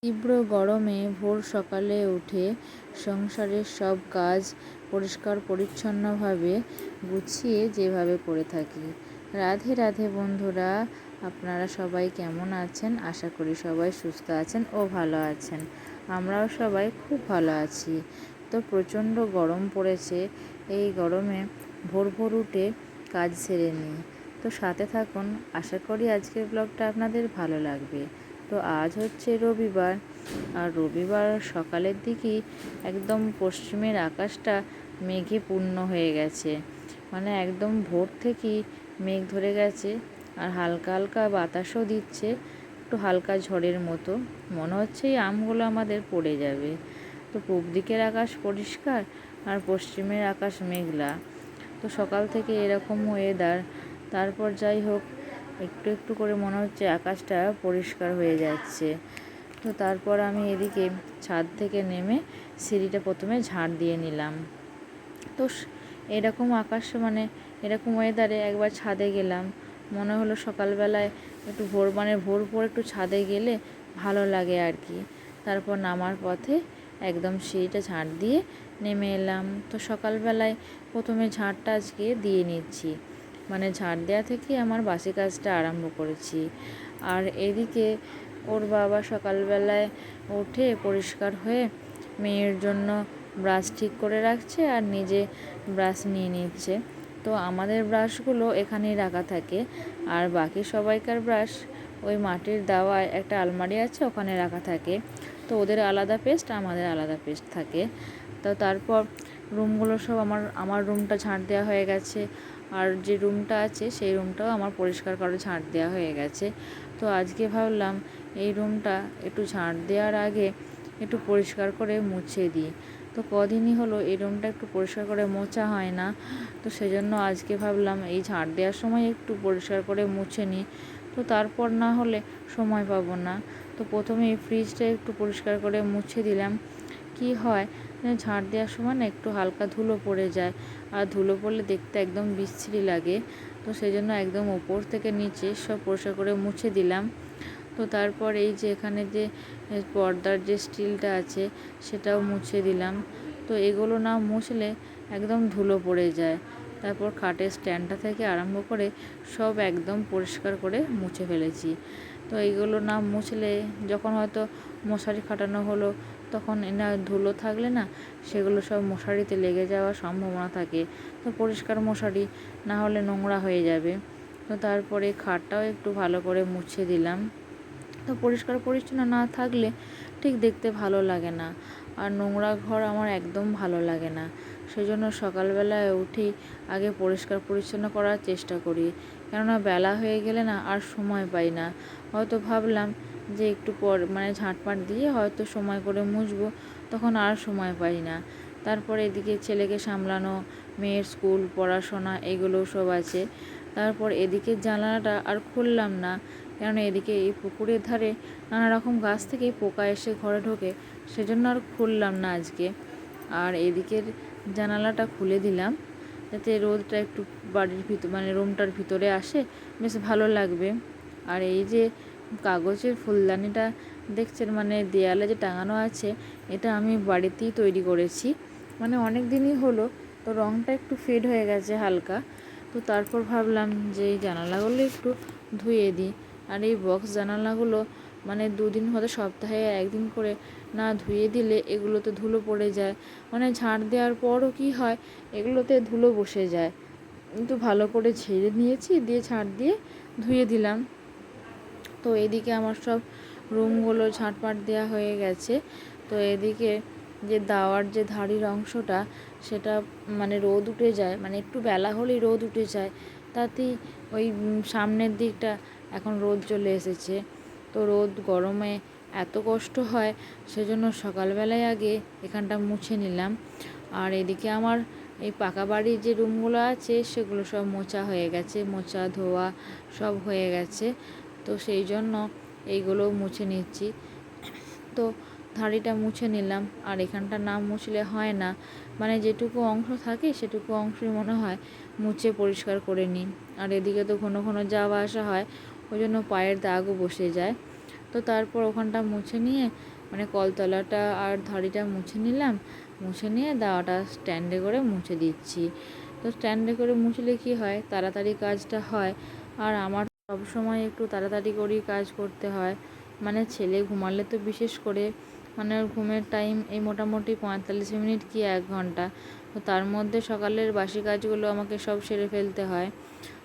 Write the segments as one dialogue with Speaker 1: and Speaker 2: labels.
Speaker 1: তীব্র গরমে ভোর সকালে উঠে সংসারের সব কাজ পরিষ্কার পরিচ্ছন্নভাবে গুছিয়ে যেভাবে করে থাকি। রাধে রাধে বন্ধুরা, আপনারা সবাই কেমন আছেন? আশা করি সবাই সুস্থ আছেন ও ভালো আছেন। আমরাও সবাই খুব ভালো আছি। তো প্রচণ্ড গরম পড়েছে। এই গরমে ভোর ভোর উঠে কাজ সেরে নিই। তো সাথে থাকুন, আশা করি আজকের ব্লগটা আপনাদের ভালো লাগবে। তো আজ হচ্ছে রবিবার, আর রবিবার সকালের দিকেই একদম পশ্চিমের আকাশটা মেঘে পূর্ণ হয়ে গেছে। মানে একদম ভোর থেকেই মেঘ ধরে গেছে, আর হালকা হালকা বাতাসও দিচ্ছে, একটু হালকা ঝড়ের মতো। মনে হচ্ছে এই আমগুলো আমাদের পড়ে যাবে। তো পূব দিকের আকাশ পরিষ্কার আর পশ্চিমের আকাশ মেঘলা। তো সকাল থেকে এরকম ওয়েদার, তারপর যাই হোক একটু একটু করে মনে হচ্ছে আকাশটা পরিষ্কার হয়ে যাচ্ছে। তো তারপর আমি এদিকে ছাদ থেকে নেমে সিঁড়িটা প্রথমে ঝাড় দিয়ে নিলাম। তো এরকম আকাশ মানে এরকম ওয়েদারে একবার ছাদে গেলাম, মনে হলো সকালবেলায় একটু ভোর ভোর একটু ছাদে গেলে ভালো লাগে আর কি। তারপর নামার পথে একদম সিঁড়িটা ঝাড় দিয়ে নেমে এলাম। তো সকালবেলায় প্রথমে ঝাড়টা আজকে দিয়ে নিচ্ছি, মানে ঝাড় দেওয়া থেকে আমার বাসি কাজটা আরম্ভ করেছি। আর এদিকে ওর বাবা সকালবেলায় উঠে পরিষ্কার হয়ে মেয়ের জন্য ব্রাশ ঠিক করে রাখছে আর নিজে ব্রাশ নিয়ে নিচ্ছে। তো আমাদের ব্রাশগুলো এখানেই রাখা থাকে, আর বাকি সবাইকার ব্রাশ ওই মাটির দাওয়ায় একটা আলমারি আছে, ওখানে রাখা থাকে। তো ওদের আলাদা পেস্ট, আমাদের আলাদা পেস্ট থাকে। তো তারপর রুমগুলো সব আমার রুমটা ঝাড় দেওয়া হয়ে গেছে, আর যে রুমটা আছে সেই রুমটাও আমার পরিষ্কার করে ঝাড় দেওয়া হয়ে গেছে। তো আজকে ভাবলাম এই রুমটা একটু ঝাড় দেওয়ার আগে একটু পরিষ্কার করে মুছে দিই। তো কদিনই হলো এই রুমটা একটু পরিষ্কার করে মোছা হয় না। তো সেজন্য আজকে ভাবলাম এই ঝাড় দেওয়ার সময় একটু পরিষ্কার করে মুছে নিই। তো তারপর না হলে সময় পাবো না। তো প্রথমেই ফ্রিজটা একটু পরিষ্কার করে মুছে দিলাম। কি হয় ঝাড় দেওয়ার সময় না একটু হালকা ধুলো পড়ে যায়, আর ধুলো পড়লে দেখতে একদম বিশ্রী লাগে। তো সেই জন্য একদম ওপর থেকে নিচে সব পরিষ্কার করে মুছে দিলাম। তো তারপর এই যে এখানে যে পর্দার যে স্টিলটা আছে সেটাও মুছে দিলাম। তো এগুলো না মুছলে একদম ধুলো পড়ে যায়। তারপর খাটের স্ট্যান্ডটা থেকে আরম্ভ করে সব একদম পরিষ্কার করে মুছে ফেলেছি। তো এইগুলো না মুছলে যখন হয়তো মশারি খাটানো হলো, তখন না ধুলো থাকলে না সেগুলো সব মশারিতে লেগে যাওয়ার সম্ভাবনা থাকে। তো পরিষ্কার মশারি না হলে নোংরা হয়ে যাবে। তো তারপরে খাটটাও একটু ভালো করে মুছে দিলাম। তো পরিষ্কার পরিচ্ছন্ন না থাকলে ঠিক দেখতে ভালো লাগে না, আর নোংরা ঘর আমার একদম ভালো লাগে না। সেজন্য সকালবেলায় উঠেই আগে পরিষ্কার পরিচ্ছন্ন করার চেষ্টা করি, কেননা বেলা হয়ে গেলে না আর সময় পাই না। হয়তো ভাবলাম যে একটু পর মানে ঝাঁটপাট দিয়ে হয়তো সময় করে মুছবো, তখন আর সময় পাই না। তারপরে এদিকে ছেলেকে সামলানো, মেয়ের স্কুল পড়াশোনা এগুলো সব আছে। তারপর এদিকে জানালাটা আর খুললাম না, কেননা এদিকে এই পুকুরের ধারে নানা রকম গাছ থেকে পোকা এসে ঘরে ঢোকে, সেজন্য আর খুললাম না আজকে। আর এদিকের জানালাটা খুলে দিলাম যাতে রোদটা একটু বাড়ির ভিতর মানে রুমটার ভিতরে আসে, বেশ ভালো লাগবে। আর এই যে কাগজের ফুলদানিটা দেখছেন, মানে দেয়ালে যে টাঙানো আছে, এটা আমি বাড়িতেই তৈরি করেছি। মানে অনেক দিনই হলো, তো রঙটা একটু ফেড হয়ে গেছে হালকা। তো তারপর ভাবলাম যে এই জানালাগুলো একটু ধুয়ে দিই। আর এই বক্স জানালাগুলো মানে দুদিন হয়তো সপ্তাহে একদিন করে না ধুয়ে দিলে এগুলোতে ধুলো পড়ে যায়। মানে ঝাড় দেওয়ার পরও কি হয়, এগুলোতে ধুলো বসে যায়। কিন্তু ভালো করে ঝেড়ে নিয়েছি, দিয়ে ঝাড় দিয়ে ধুয়ে দিলাম। তো এদিকে আমার সব রুমগুলো ঝাঁটপাট দেওয়া হয়ে গেছে। তো এদিকে যে দাওয়ার যে ধারির অংশটা, সেটা মানে রোদ উঠে যায়, মানে একটু বেলা হলেই রোদ উঠে যায়। তাতেই ওই সামনের দিকটা এখন রোদ চলে এসেছে। তো রোদ গরমে এত কষ্ট হয়, সেজন্য সকালবেলায় আগে এখানটা মুছে নিলাম। আর এদিকে আমার এই পাকা বাড়ির যে রুমগুলো আছে সেগুলো সব মোছা হয়ে গেছে, মোছা ধোয়া সব হয়ে গেছে। তো সেই জন্য এইগুলো মুছে নিচ্ছি। তো ধাড়িটা মুছে নিলাম, আর এখানটা না মুছলে হয় না, মানে যেটুকু অংশ থাকে সেটুকু অংশই মনে হয় মুছে পরিষ্কার করে নিই। আর এদিকে তো ঘন ঘন যাওয়া আসা হয়, ওই জন্য পায়ের দাগও বসে যায়। তো তারপর ওখানটা মুছে নিয়ে মানে কলতলাটা আর ধাড়িটা মুছে নিলাম, মুছে নিয়ে দাওয়াটা স্ট্যান্ডে করে মুছে দিচ্ছি। তো স্ট্যান্ডে করে মুছলে কী হয়, তাড়াতাড়ি কাজটা হয়। আর আমার সবসময় একটু তাড়াতাড়ি করেই কাজ করতে হয়, মানে ছেলে ঘুমালে তো বিশেষ করে মানে ওর ঘুমের টাইম এই মোটামুটি 45 মিনিট কি 1 ঘন্টা। তো তার মধ্যে সকালের বাসি কাজগুলো আমাকে সব সেরে ফেলতে হয়।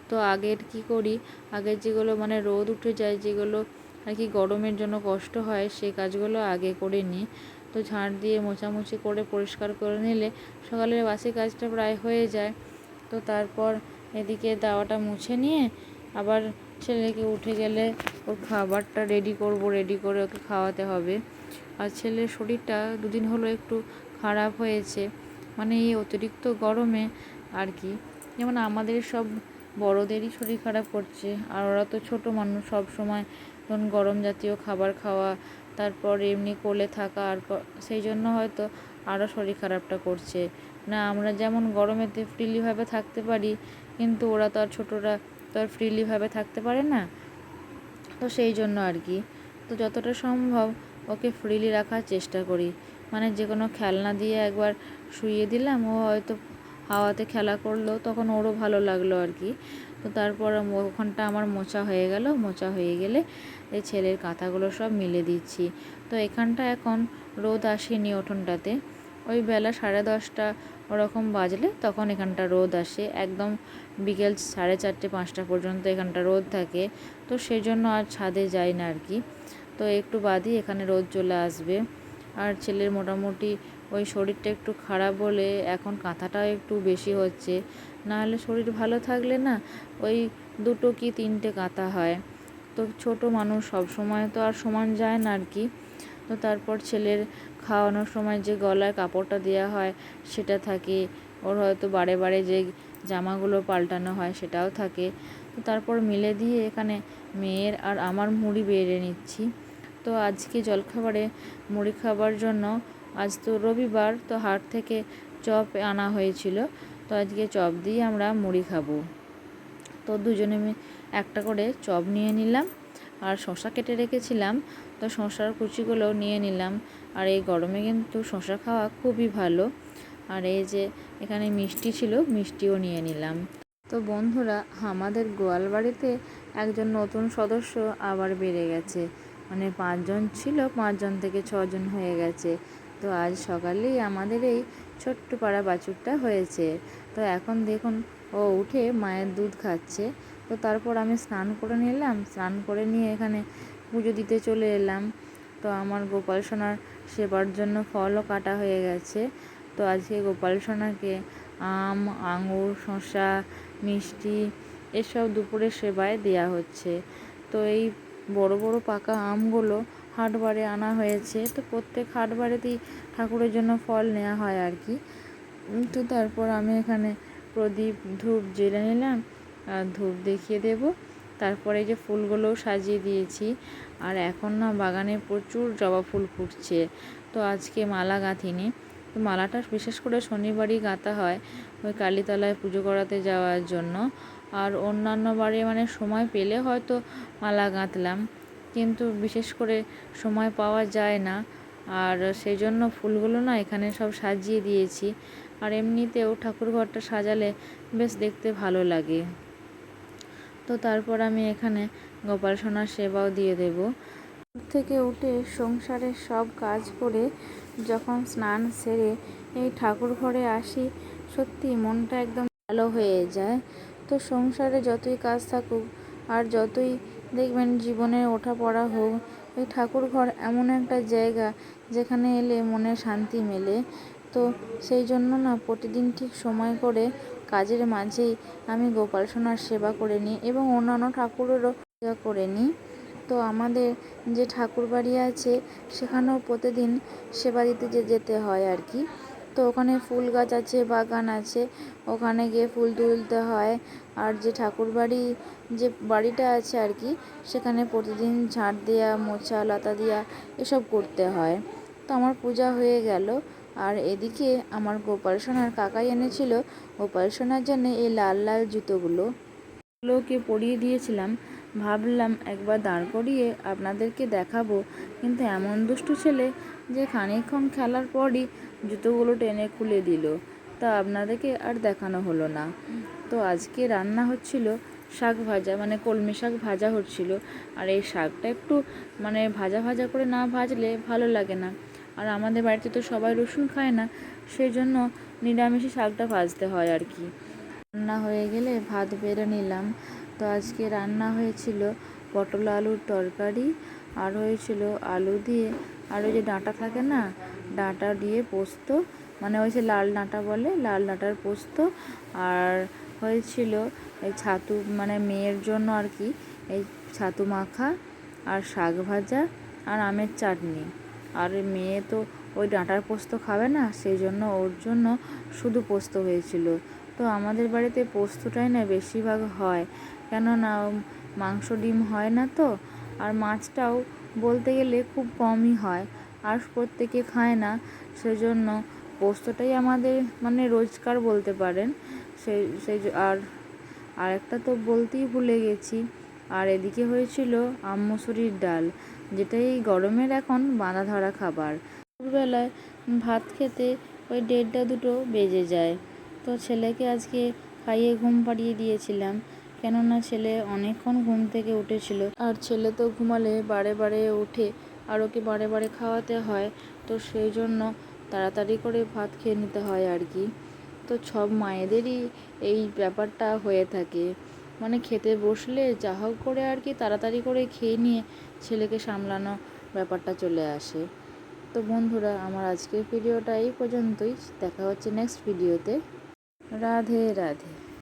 Speaker 1: তো আগের কি করি, আগের যেগুলো মানে রোদ উঠে যায়, যেগুলো আর কি গরমের জন্য কষ্ট হয়, সেই কাজগুলো আগে করে নিই। তো ঝাঁট দিয়ে মোছামুছি করে পরিষ্কার করে নিলে সকালের বাসি কাজটা প্রায় হয়ে যায়। তো তারপর এদিকে দাওয়াটা মুছে নিয়ে আবার ছেলেকে উঠে গেলে ওর খাবারটা রেডি করব, রেডি করে ওকে খাওয়াতে হবে। আর ছেলের শরীরটা দুদিন হলো একটু খারাপ হয়েছে, মানে এই অতিরিক্ত গরমে আর কি। যেমন আমাদের সব বড়োদেরই শরীর খারাপ করছে, আর ওরা তো ছোটো মানুষ, সব সময় ধরুন গরম জাতীয় খাবার খাওয়া, তারপর এমনি কোলে থাকা, আর সেই জন্য হয়তো আরও শরীর খারাপটা করছে। না আমরা যেমন গরমেতে ফ্রিলিভাবে থাকতে পারি, কিন্তু ওরা তো আর ছোটোরা তো আর ফ্রিলিভাবে থাকতে পারে না। তো সেই জন্য আর কি, তো যতটা সম্ভব ওকে ফ্রিলি রাখার চেষ্টা করি। মানে যে কোনো খেলনা দিয়ে একবার শুইয়ে দিলাম, ও হয়তো হাওয়াতে খেলা করলো, তখন ওরও ভালো লাগলো আর কি। তো তারপর ওখানটা আমার মোছা হয়ে গেল, মোছা হয়ে গেলে এই ছেলের কাঁথাগুলো সব মিলে দিচ্ছি। তো এখানটা এখন রোদ আসেনি উঠোনটাতে, ওই বেলা 10:30 ওরকম বাজলে তখন এখানটা রোদ আসে, একদম বিকেল 4:30-5টা পর্যন্ত এখানটা রোদ থাকে। তো সেই জন্য আর ছাদে যাই না আর কি। তো একটু বাদই এখানে রোদ চলে আসবে। আর ছেলের মোটামুটি ওই শরীরটা একটু খারাপ বলে এখন কাঁথাটাও একটু বেশি হচ্ছে, নাহলে শরীর ভালো থাকলে না ওই 2 কি 3টে কাঁথা হয়। তো ছোট মানুষ সব সময় তো আর সমান যায় না আর কি। তো তারপর ছেলের খাওয়ানোর সময় যে গলায় কাপড়টা দেওয়া হয় সেটা থাকে, ওর হয়তো বারে বারে যে জামাগুলো পাল্টানো হয় সেটাও থাকে। তো তারপর মিলে দিয়ে এখানে মেয়ের আর আমার মুড়ি বেড়ে নিচ্ছি। তো আজকে জলখাবারে মুড়ি খাবার জন্য, আজ তো রবিবার, তো হাট থেকে চপ আনা হয়েছিল, তো আজকে চপ দিয়ে আমরা মুড়ি খাবো। তো দুজনে একটা করে চপ নিয়ে নিলাম, আর শসা কেটে রেখেছিলাম, তো শসার কুচিগুলোও নিয়ে নিলাম। আর এই গরমে কিন্তু শসা খাওয়া খুবই ভালো। আর এই যে এখানে মিষ্টি ছিল, মিষ্টিও নিয়ে নিলাম। তো বন্ধুরা, আমাদের গোয়াল বাড়িতে একজন নতুন সদস্য আবার বেড়ে গেছে, মানে 5 জন ছিল, 5 জন থেকে 6 জন হয়ে গেছে। তো আজ সকালেই আমাদের এই ছোট্ট পাড়া বাছুরটা হয়েছে। তো এখন দেখুন ও উঠে মায়ের দুধ খাচ্ছে। তো তারপর আমি স্নান করে নিলাম, স্নান করে নিয়ে এখানে পুজো দিতে চলে এলাম। তো আমার গোপাল সোনার সেবার জন্য ফলও কাটা হয়ে গেছে। তো আজকে গোপাল সোনাকে আম, আঙুর, শসা, মিষ্টি এসব দুপুরের সেবায় দেওয়া হচ্ছে। তো এই বড় বড় পাকা আমগুলো হাটবারে আনা হয়েছে। তো প্রত্যেক হাটবারেতেই ঠাকুরের জন্য ফল নেওয়া হয় আর কি। তো তারপর আমি এখানে প্রদীপ ধূপ জ্বেলে নিলাম, আর ধূপ দেখিয়ে দেব। তারপরে যে ফুলগুলোও সাজিয়ে দিয়েছি। আর এখন না বাগানে প্রচুর জবা ফুল ফুটছে। তো আজকে মালা গাঁথিনি, তো মালাটা বিশেষ করে শনিবারই গাঁথা হয়, ওই কালীতলায় পুজো করাতে যাওয়ার জন্য। আর অন্যান্য বারে মানে সময় পেলে হয়তো মালা গাঁথলাম, কিন্তু বিশেষ করে সময় পাওয়া যায় না। আর সেই জন্য ফুলগুলো না এখানে সব সাজিয়ে দিয়েছি। আর এমনিতেও ঠাকুর ঘরটা সাজালে বেশ দেখতে ভালো লাগে। তো তারপর আমি এখানে গোপাল সোনার সেবাও দিয়ে দেব। থেকে উঠে সংসারের সব কাজ করে যখন স্নান সেরে এই ঠাকুর ঘরে আসি, সত্যি মনটা একদম ভালো হয়ে যায়। তো সংসারে যতই কাজ থাকুক আর যতই দেখবেন জীবনে ওঠাপড়া হোক, এই ঠাকুর ঘর এমন একটা জায়গা যেখানে এলে মনে শান্তি মেলে। তো সেই জন্য না প্রতিদিন ঠিক সময় করে কাজের মাঝেই আমি গোপাল সোনার সেবা করে নিই এবং অন্যান্য ঠাকুরেরও সেবা করে নিই। তো আমাদের যে ঠাকুর বাড়ি আছে সেখানেও প্রতিদিন সেবা দিতে যেতে হয় আর কি। তো ওখানে ফুল গাছ আছে, বাগান আছে, ওখানে গিয়ে ফুল তুলতে হয়। আর যে ঠাকুর বাড়ি যে বাড়িটা আছে আর কি, সেখানে প্রতিদিন ঝাঁট দেওয়া, মোছা, লতা দেওয়া এসব করতে হয়। তো আমার পূজা হয়ে গেল। আর এদিকে আমার গোপাল সোনার কাকাই এনেছিল গোপাল সোনার জন্য এই লাল লাল জুতোগুলোকে পরিয়ে দিয়েছিলাম, ভাবলাম একবার দাঁড় করিয়ে আপনাদেরকে দেখাবো, কিন্তু এমন দুষ্টু ছেলে যে খানিকক্ষণ খেলার পরই জুতোগুলো টেনে খুলে দিল। তা আপনাদেরকে আর দেখানো হলো না। তো আজকে রান্না হচ্ছিল শাক ভাজা, মানে কলমি শাক ভাজা হচ্ছিল। আর এই শাকটা একটু মানে ভাজা ভাজা করে না ভাজলে ভালো লাগে না। আর আমাদের বাড়িতে তো সবাই রসুন খায় না, সেই জন্য নিরামিষে শাকটা ভাজতে হয় আর কি। রান্না হয়ে গেলে ভাত বেড়ে নিলাম। তো আজকে রান্না হয়েছিল পটল আলুর তরকারি, আর হয়েছিল আলু দিয়ে আর ওই যে ডাঁটা থাকে না, ডাঁটা দিয়ে পোস্ত, মানে ওই যে লাল ডাঁটা বলে, লাল ডাঁটার পোস্ত। আর হয়েছিল এই ছাতু, মানে মেয়ের জন্য আর কি, এই ছাতু মাখা আর শাক ভাজা আর আমের চাটনি। আর মেয়ে তো ওই ডাঁটার পোস্ত খাবে না, সেই জন্য ওর জন্য শুধু পোস্ত হয়েছিল। তো আমাদের বাড়িতে পোস্তটাই না বেশিরভাগ হয়, কেননা মাংস ডিম হয় না তো। আর মাছটাও বলতে গেলে খুব কমই হয়, আর প্রত্যেকে খায় না, সেজন্য পোস্তটাই আমাদের মানে রোজকার বলতে পারেন। সেই সেই আর একটা তো বলতেই ভুলে গেছি, আর এদিকে হয়েছিল আম মুসুরির ডাল, যেটা এই গরমের এখন বাঁধা ধরা খাবার। দুপুরবেলায় ভাত খেতে ওই 1:30-2 বেজে যায়। তো ছেলেকে আজকে খাইয়ে ঘুম পাড়িয়ে দিয়েছিলাম, কেননা ছেলে অনেকক্ষণ ঘুম থেকে উঠেছিল। আর ছেলে তো ঘুমালে বারে বারে ওঠে, আর ওকে বারে বারে খাওয়াতে হয়, তো সেই জন্য তাড়াতাড়ি করে ভাত খেয়ে নিতে হয় আর কি। তো সব মায়েদেরই এই ব্যাপারটা হয়ে থাকে, মানে খেতে বসলে যা হোক করে আর কি তাড়াতাড়ি করে খেয়ে নিয়ে ছেলেকে সামলানো ব্যাপারটা চলে আসে। তো বন্ধুরা, আমার আজকের ভিডিওটা এই পর্যন্তই। দেখা হচ্ছে নেক্সট ভিডিওতে। রাধে রাধে।